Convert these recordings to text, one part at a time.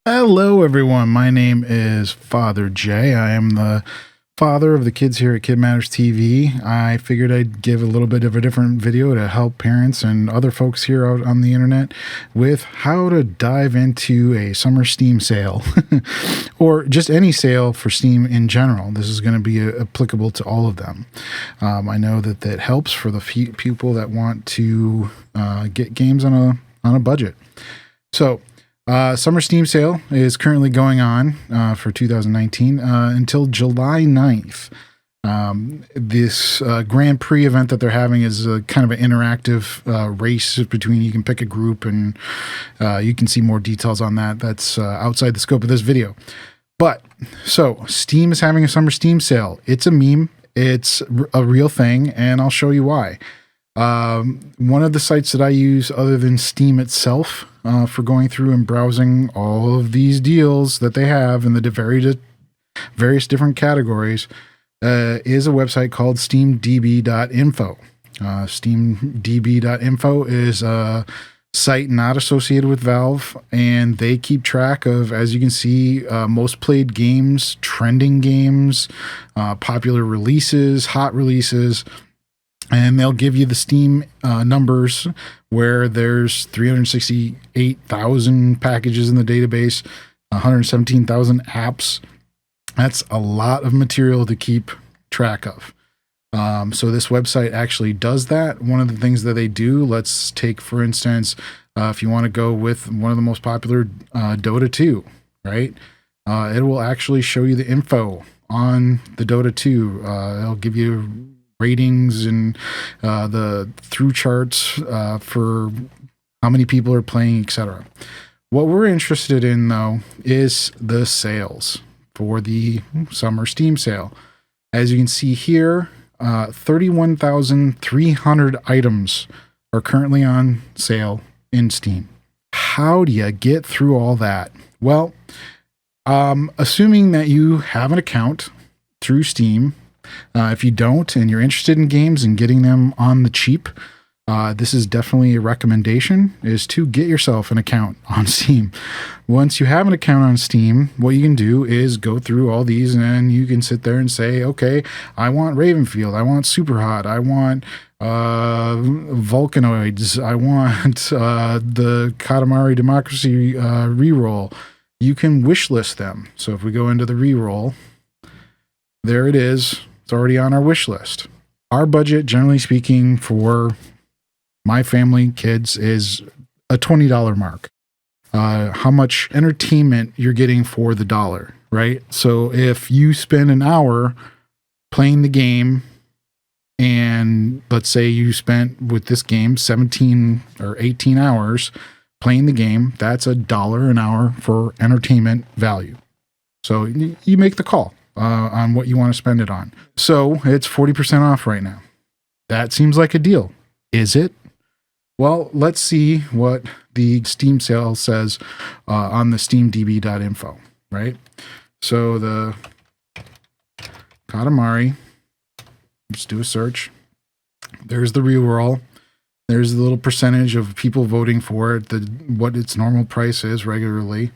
Hello, everyone. My name is Father Jay. I am the father of the kids here at KidMattersTV. I figured I'd give a little bit of a different video to help parents and other folks here out on the internet with how to dive into a summer Steam sale or just any sale for Steam in general. This is going to be applicable to all of them. I know that that helps for the people that want to get games on a budget. So, summer Steam sale is currently going on for 2019 until July 9th. This Grand Prix event that they're having is a kind of an interactive race between, you can pick a group, and you can see more details on that. That's outside the scope of this video. But, so, Steam is having a summer Steam sale. It's a meme. It's a real thing, and I'll show you why. One of the sites that I use other than Steam itself for going through and browsing all of these deals that they have in the various different categories is a website called steamdb.info. Steamdb.info is a site not associated with Valve, and they keep track of, as you can see, most played games, trending games, popular releases, hot releases. And they'll give you the Steam numbers where there's 368,000 packages in the database, 117,000 apps. That's a lot of material to keep track of. So this website actually does that. One of the things that they do, let's take, for instance, if you want to go with one of the most popular, Dota 2, right? It will actually show you the info on the Dota 2. It'll give you ratings and the through charts for how many people are playing, etc. What we're interested in, though, is the sales for the summer Steam sale. As you can see here, 31,300 items are currently on sale in Steam. How do you get through all that? Well, assuming that you have an account through Steam. If you don't and you're interested in games and getting them on the cheap, this is definitely a recommendation, is to get yourself an account on Steam. Once you have an account on Steam, what you can do is go through all these, and you can sit there and say, okay, I want Ravenfield, I want Superhot, I want Vulcanoids, I want the Katamari Democracy reroll. You can wish list them. So if we go into the reroll, there it is. It's already on our wish list. Our budget, generally speaking, for my family, kids, is a $20 mark. How much entertainment you're getting for the dollar, right? So if you spend an hour playing the game, and let's say you spent with this game 17 or 18 hours playing the game, that's $1 an hour for entertainment value. So you make the call on what you want to spend it on. So it's 40% off right now. That seems like a deal. Is it? Well, let's see what the Steam sale says on the steamdb.info, right? So the Katamari, let's do a search. There's the reroll. There's the little percentage of people voting for it, what its normal price is regularly.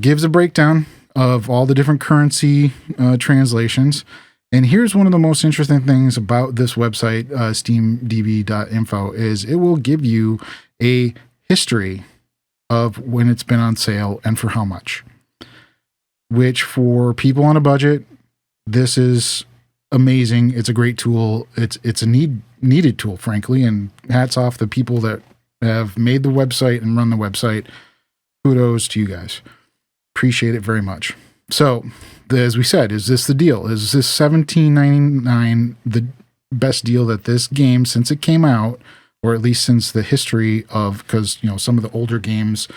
Gives a breakdown of all the different currency translations. And here's one of the most interesting things about this website, steamdb.info, is it will give you a history of when it's been on sale and for how much. Which, for people on a budget, this is amazing. It's a great tool. It's a needed tool, frankly, and hats off the people that have made the website and run the website. Kudos to you guys. Appreciate it very much. So, as we said, is this the deal? Is this $17.99 the best deal that this game, since it came out, or at least since the history of, because, you know, some of the older games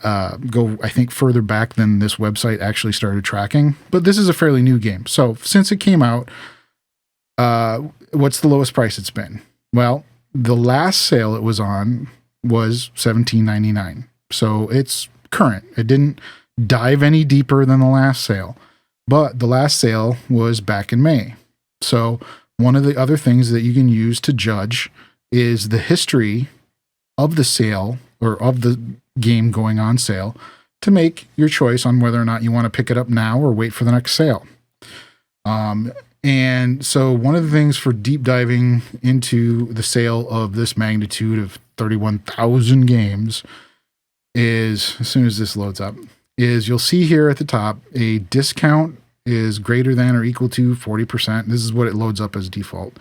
go, I think, further back than this website actually started tracking. But this is a fairly new game. So, since it came out, what's the lowest price it's been? Well, the last sale it was on was $17.99. So, it's current. It didn't dive any deeper than the last sale, but the last sale was back in May. So one of the other things that you can use to judge is the history of the sale, or of the game going on sale, to make your choice on whether or not you want to pick it up now or wait for the next sale. And so one of the things for deep diving into the sale of this magnitude of 31,000 games is, as soon as this loads up, is you'll see here at the top, a discount is greater than or equal to 40%. This is what it loads up as default.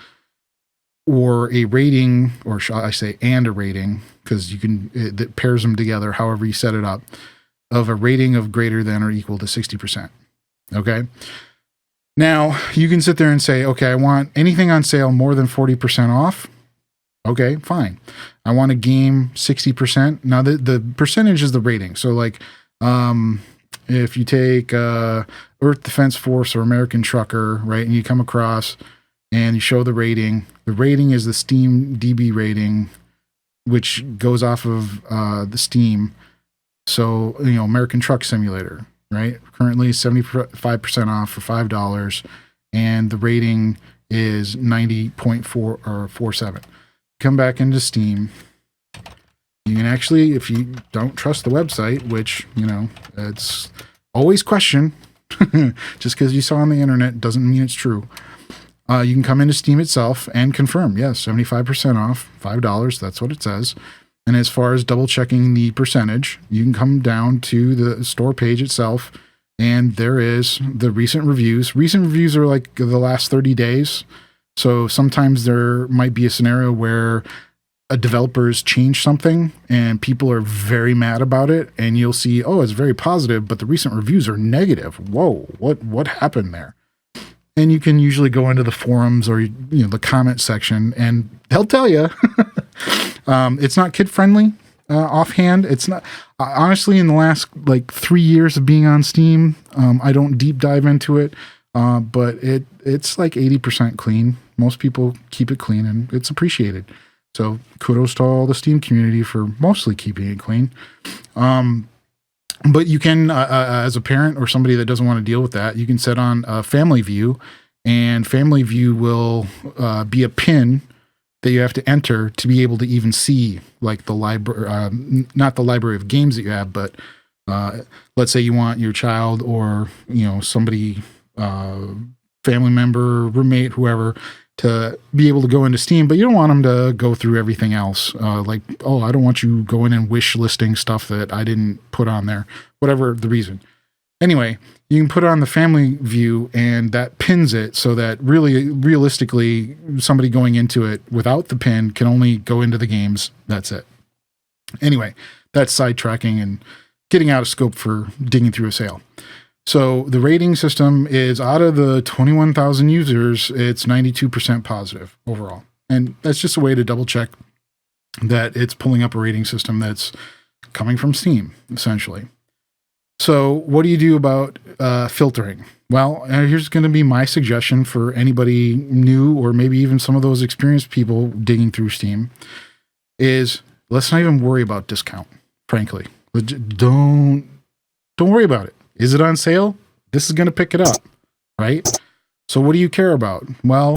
Or a rating, or shall I say, and a rating, because you can, it pairs them together however you set it up, of a rating of greater than or equal to 60%. Okay. Now, you can sit there and say, okay, I want anything on sale more than 40% off. Okay, fine. I want a game 60%. Now, the percentage is the rating. So, like, if you take Earth Defense Force or American Trucker, right, and you come across and you show the rating is the Steam DB rating, which goes off of the Steam. So, American Truck Simulator, right? Currently 75% off for $5, and the rating is 90.4 or 47. Come back into Steam. You can actually, if you don't trust the website, which, it's always question, just because you saw on the internet doesn't mean it's true. You can come into Steam itself and confirm, yes, 75% off, $5, that's what it says. And as far as double checking the percentage, you can come down to the store page itself, and there is the recent reviews. Recent reviews are like the last 30 days. So sometimes there might be a scenario where a developer's changed something and people are very mad about it, and you'll see, oh, it's very positive, but the recent reviews are negative. Whoa, what happened there? And you can usually go into the forums or the comment section, and they'll tell you. It's not kid friendly. Offhand, it's not. Honestly, in the last 3 years of being on Steam, I don't deep dive into it, but it's like 80% clean. Most people keep it clean, and it's appreciated. So kudos to all the Steam community for mostly keeping it clean. But you can, as a parent or somebody that doesn't want to deal with that, you can set on Family View, and Family View will be a pin that you have to enter to be able to even see the library, not the library of games that you have, but let's say you want your child or somebody, family member, roommate, whoever, to be able to go into Steam, but you don't want them to go through everything else. I don't want you going and wish listing stuff that I didn't put on there, whatever the reason. Anyway, you can put it on the Family View, and that pins it so that realistically, somebody going into it without the pin can only go into the games. That's it. Anyway, that's sidetracking and getting out of scope for digging through a sale. So the rating system is, out of the 21,000 users, it's 92% positive overall. And that's just a way to double check that it's pulling up a rating system that's coming from Steam, essentially. So what do you do about filtering? Well, here's going to be my suggestion for anybody new, or maybe even some of those experienced people digging through Steam, is let's not even worry about discount, frankly. Don't worry about it. Is it on sale? This is going to pick it up, right? So what do you care about? Well,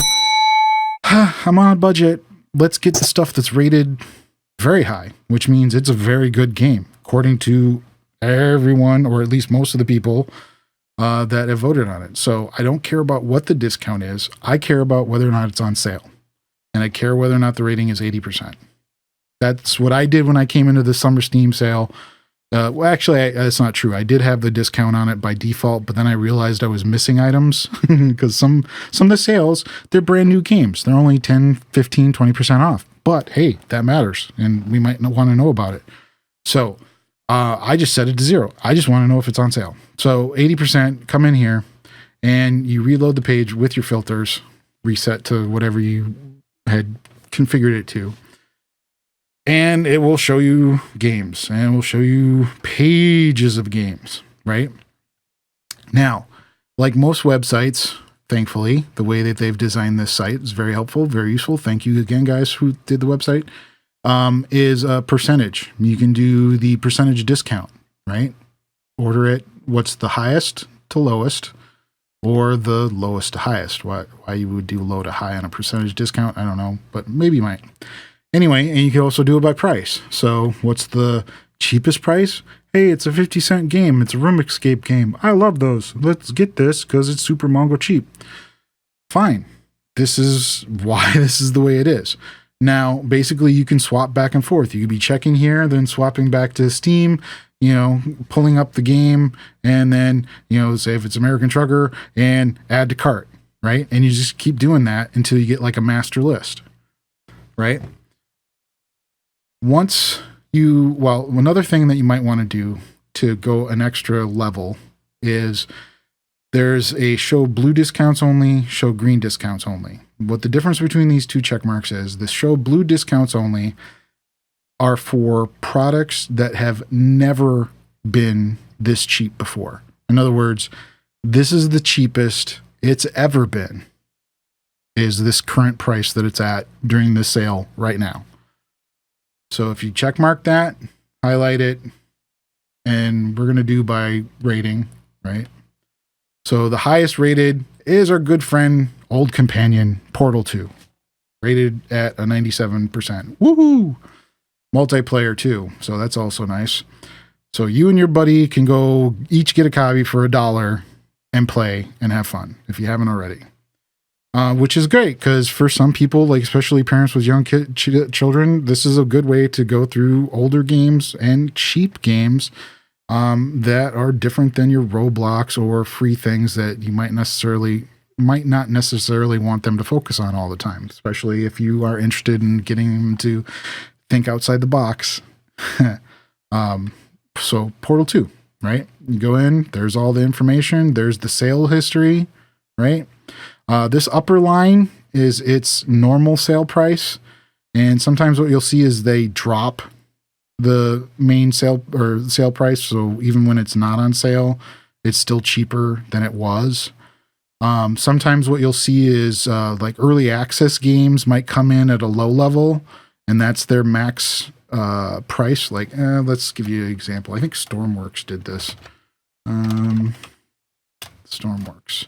I'm on a budget. Let's get the stuff that's rated very high, which means it's a very good game, according to everyone, or at least most of the people that have voted on it. So I don't care about what the discount is. I care about whether or not it's on sale. And I care whether or not the rating is 80%. That's what I did when I came into the summer Steam sale. Well, actually, that's not true. I did have the discount on it by default, but then I realized I was missing items because some of the sales, they're brand new games. They're only 10, 15, 20% off. But hey, that matters, and we might want to know about it. So I just set it to 0. I just want to know if it's on sale. So 80%, come in here, and you reload the page with your filters, reset to whatever you had configured it to. And it will show you games, and it will show you pages of games, right? Now, like most websites, thankfully, the way that they've designed this site is very helpful, very useful. Thank you again, guys, who did the website. Is a percentage. You can do the percentage discount, right? Order it what's the highest to lowest, or the lowest to highest. Why you would do low to high on a percentage discount, I don't know, but maybe you might. Anyway, and you can also do it by price. So what's the Cheapest price? Hey, it's a 50-cent game. It's a room escape game. I love those. Let's get this because it's super mongo cheap. Fine. This is why this is the way it is. Now, basically, you can swap back and forth. You could be checking here, then swapping back to Steam, pulling up the game, and then, say if it's American Trucker, and add to cart, right? And you just keep doing that until you get like a master list, right? Another thing that you might want to do to go an extra level is there's a show blue discounts only, show green discounts only. What the difference between these two check marks is, the show blue discounts only are for products that have never been this cheap before. In other words, this is the cheapest it's ever been, is this current price that it's at during the sale right now. So if you check mark that, highlight it, and we're going to do by rating, right? So the highest rated is our good friend, old companion, Portal 2, rated at a 97%. Woohoo! Multiplayer too, so that's also nice. So you and your buddy can go each get a copy for $1 and play and have fun if you haven't already. Which is great because for some people, like especially parents with young children, this is a good way to go through older games and cheap games that are different than your Roblox or free things that you might not necessarily want them to focus on all the time, especially if you are interested in getting them to think outside the box. So Portal 2, right? You go in, there's all the information, there's the sale history, right? This upper line is its normal sale price. And sometimes what you'll see is they drop the main sale price. So even when it's not on sale, it's still cheaper than it was. Sometimes what you'll see is like early access games might come in at a low level, and that's their max price. Like, let's give you an example. I think Stormworks did this. Stormworks.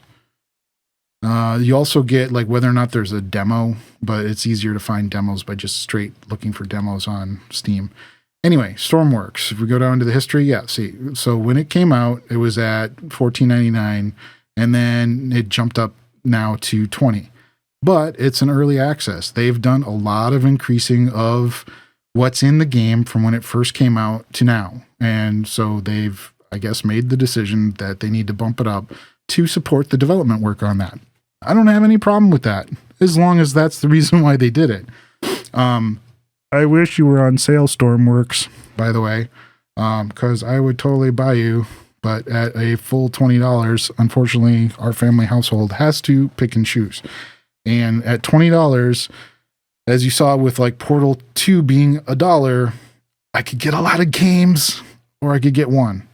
You also get like whether or not there's a demo, but it's easier to find demos by just straight looking for demos on Steam. Anyway, Stormworks. If we go down to the history, see. So when it came out, it was at $14.99, and then it jumped up now to $20. But it's an early access. They've done a lot of increasing of what's in the game from when it first came out to now. And so they've, I guess, made the decision that they need to bump it up to support the development work on that. I don't have any problem with that, as long as that's the reason why they did it. I wish you were on sale, Stormworks, by the way, because I would totally buy you, but at a full $20, unfortunately, our family household has to pick and choose. And at $20, as you saw with like Portal 2 being $1, I could get a lot of games, or I could get one.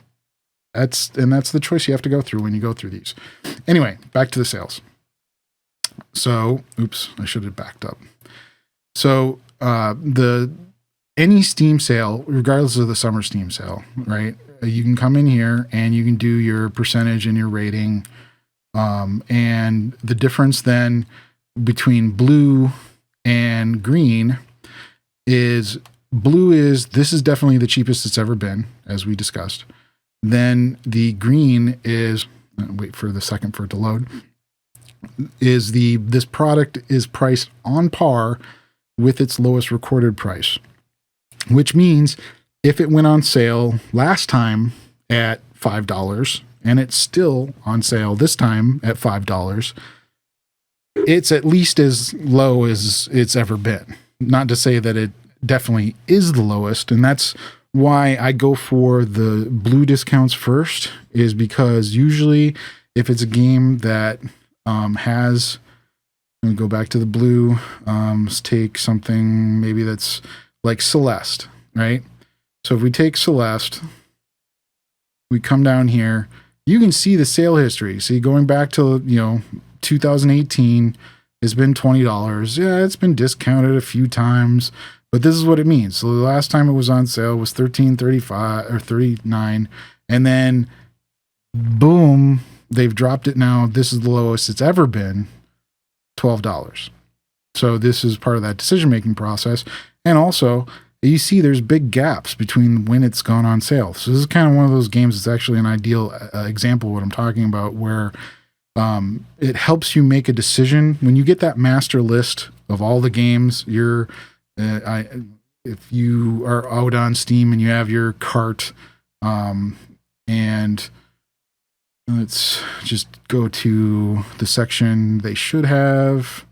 That's the choice you have to go through when you go through these. Anyway, back to the sales. So, oops, I should have backed up. So, any Steam sale, regardless of the summer Steam sale, right? You can come in here and you can do your percentage and your rating. And the difference then between blue and green is this is definitely the cheapest it's ever been, as we discussed. Then the green is, wait for the second for it to load, this product is priced on par with its lowest recorded price, which means if it went on sale last time at $5 and it's still on sale this time at $5, it's at least as low as it's ever been. Not to say that it definitely is the lowest, and that's why I go for the blue discounts first, is because usually if it's a game that has, let me go back to the blue, let's take something maybe that's like Celeste, right? So if we take Celeste, we come down here, you can see the sale history. See, going back to 2018, it's been $20. Yeah, it's been discounted a few times, but this is what it means. So the last time it was on sale was $13.35 or $39, and then boom, they've dropped it now. This is the lowest it's ever been, $12. So this is part of that decision-making process. And also, you see there's big gaps between when it's gone on sale. So this is kind of one of those games that's actually an ideal example of what I'm talking about, where it helps you make a decision. When you get that master list of all the games, if you are out on Steam and you have your cart, and let's just go to the section they should have.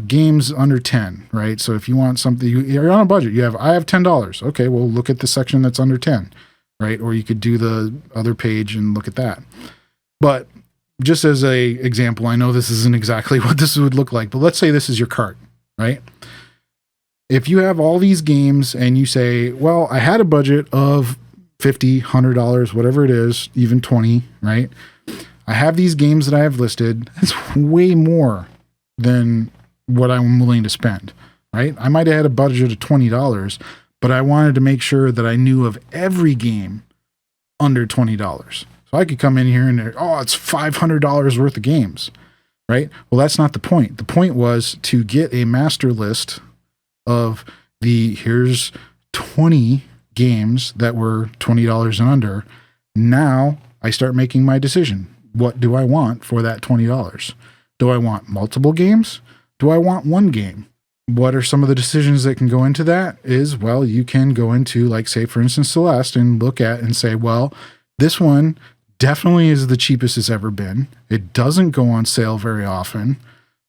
Games under 10, right? So if you want something, you're on a budget, I have $10. Okay, well, look at the section that's under 10, right? Or you could do the other page and look at that. But just as a example, I know this isn't exactly what this would look like, but let's say this is your cart, right? If you have all these games and you say, well, I had a budget of $50, $100, whatever it is, even 20, right? I have these games that I have listed. That's way more than what I'm willing to spend, right? I might have had a budget of $20, but I wanted to make sure that I knew of every game under $20. So I could come in here and, it's $500 worth of games, right? Well, that's not the point. The point was to get a master list of here's 20 games that were $20 and under. Now I start making my decision. What do I want for that $20? Do I want multiple games? Do I want one game? What are some of the decisions that can go into that? Well, you can go into, like, say, for instance, Celeste, and look at and say, well, this one definitely is the cheapest it's ever been. It doesn't go on sale very often.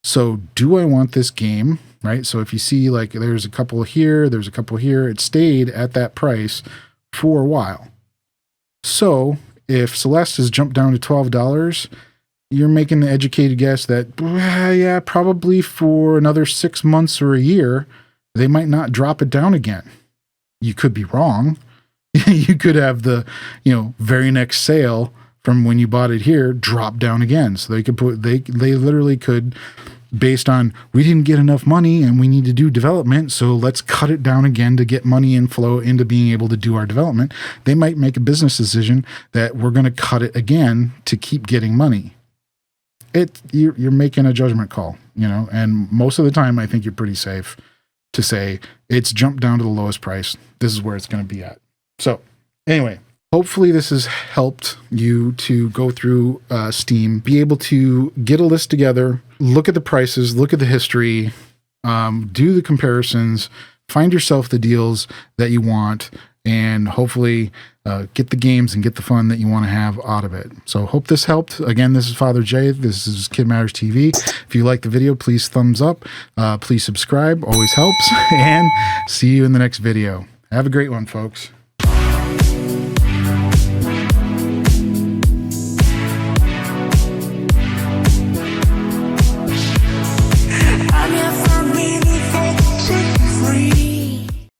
So do I want this game, right? So if you see, like, there's a couple here, there's a couple here, it stayed at that price for a while. So if Celeste has jumped down to $12, you're making the educated guess that, probably for another 6 months or a year, they might not drop it down again. You could be wrong. You could have the, very next sale from when you bought it here drop down again. So they literally could, based on, we didn't get enough money and we need to do development, so let's cut it down again to get money inflow into being able to do our development. They might make a business decision that we're going to cut it again to keep getting money. You're making a judgment call, and most of the time I think you're pretty safe to say it's jumped down to the lowest price. This is where it's going to be at. So anyway, hopefully this has helped you to go through Steam, be able to get a list together, look at the prices, look at the history, do the comparisons, find yourself the deals that you want, and hopefully get the games and get the fun that you want to have out of it. So hope this helped. Again, this is Father Jay. This is Kid Matters TV. If you like the video, please thumbs up. Please subscribe. Always helps. And see you in the next video. Have a great one, folks.